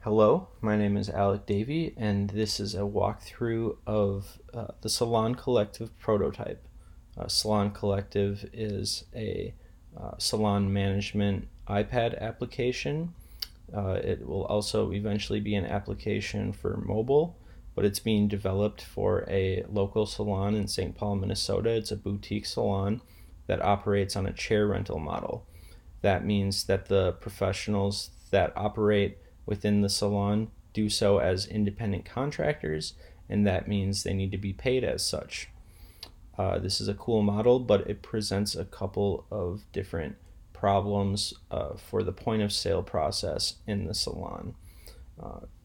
Hello, my name is Alec Davey, and this is a walkthrough of the Salon Collective prototype. Salon Collective is a salon management iPad application. It will also eventually be an application for mobile, but it's being developed for a local salon in St. Paul, Minnesota. It's a boutique salon that operates on a chair rental model. That means that the professionals that operate within the salon do so as independent contractors, and that means they need to be paid as such. This is a cool model, but it presents a couple of different problems for the point of sale process in the salon.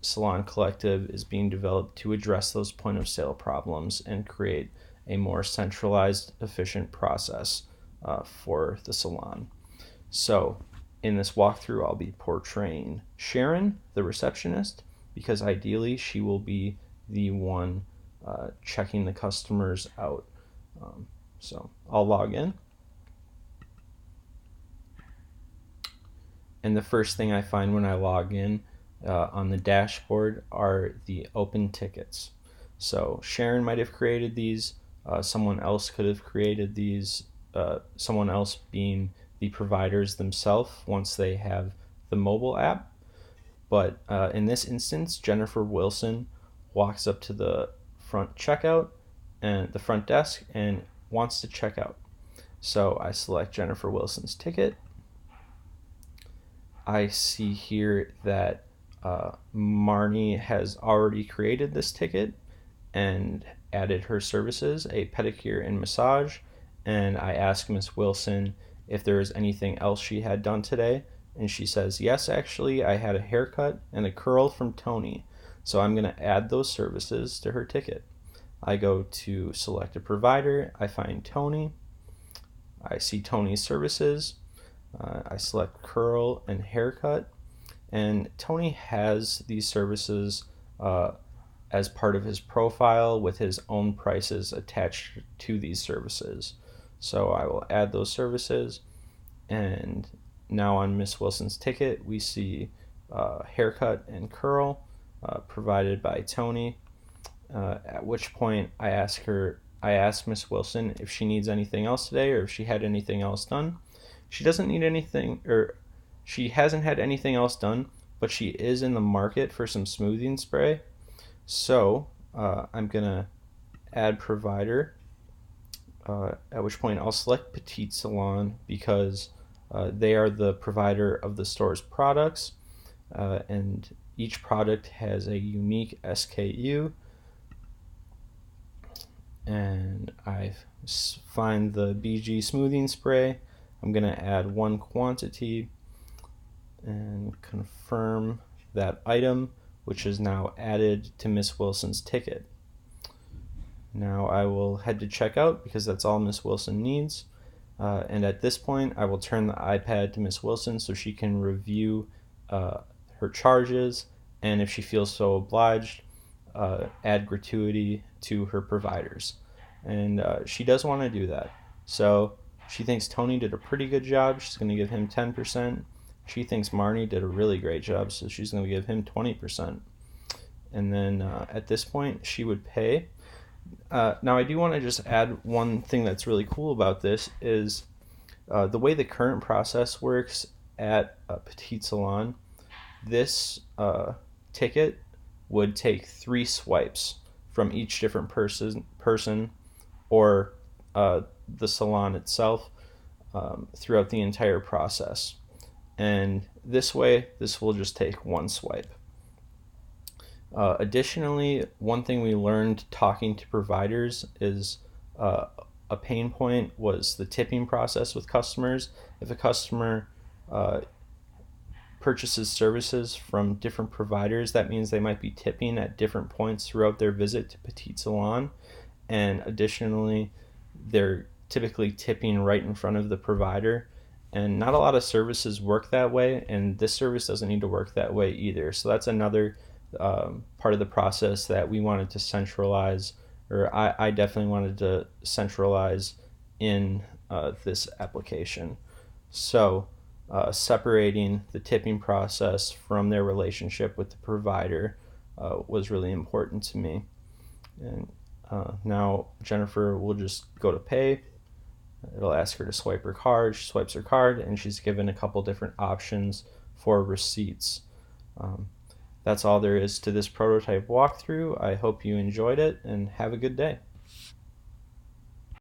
Salon Collective is being developed to address those point of sale problems and create a more centralized, efficient process for the salon. So, in this walkthrough, I'll be portraying Sharon, the receptionist, because ideally she will be the one checking the customers out. So, I'll log in. And the first thing I find when I log in on the dashboard are the open tickets. So, Sharon might have created these, someone else could have created these, someone else being the providers themselves once they have the mobile app. But in this instance, Jennifer Wilson walks up to the front checkout and the front desk and wants to check out. So I select Jennifer Wilson's ticket. I see here that Marnie has already created this ticket and added her services, a pedicure and massage, and I ask Miss Wilson if there is anything else she had done today, and she says, yes, actually, I had a haircut and a curl from Tony, so I'm going to add those services to her ticket. I go to select a provider, I find Tony, I see Tony's services, I select curl and haircut, and Tony has these services as part of his profile with his own prices attached to these services. So I will add those services, and now on Miss Wilson's ticket we see haircut and curl provided by Tony. At which point I ask Miss Wilson if she needs anything else today or if she had anything else done. She doesn't need anything, or she hasn't had anything else done, but she is in the market for some smoothing spray. So I'm gonna add provider, at which point I'll select Petite Salon because they are the provider of the store's products, and each product has a unique SKU. And I find the BG smoothing spray. I'm going to add one quantity and confirm that item, which is now added to Miss Wilson's ticket. Now I will head to checkout because that's all Miss Wilson needs. And at this point, I will turn the iPad to Miss Wilson so she can review her charges, and if she feels so obliged, add gratuity to her providers. And she does want to do that. So she thinks Tony did a pretty good job. She's going to give him 10%. She thinks Marnie did a really great job, so she's going to give him 20%. And then at this point, she would pay. Now I do want to just add one thing that's really cool about this is the way the current process works at Petite Salon. This ticket would take 3 swipes from each different person or the salon itself throughout the entire process. And this way, this will just take 1 swipe. Additionally, one thing we learned talking to providers is a pain point was the tipping process with customers. If a customer purchases services from different providers, that means they might be tipping at different points throughout their visit to Petite Salon. And additionally, they're typically tipping right in front of the provider. And not a lot of services work that way, and this service doesn't need to work that way either. So that's another part of the process that we wanted to centralize, or I definitely wanted to centralize in this application. So separating the tipping process from their relationship with the provider was really important to me. And now Jennifer will just go to pay. It'll ask her to swipe her card. She swipes her card, and she's given a couple different options for receipts. Um, that's all there is to this prototype walkthrough. I hope you enjoyed it, and have a good day.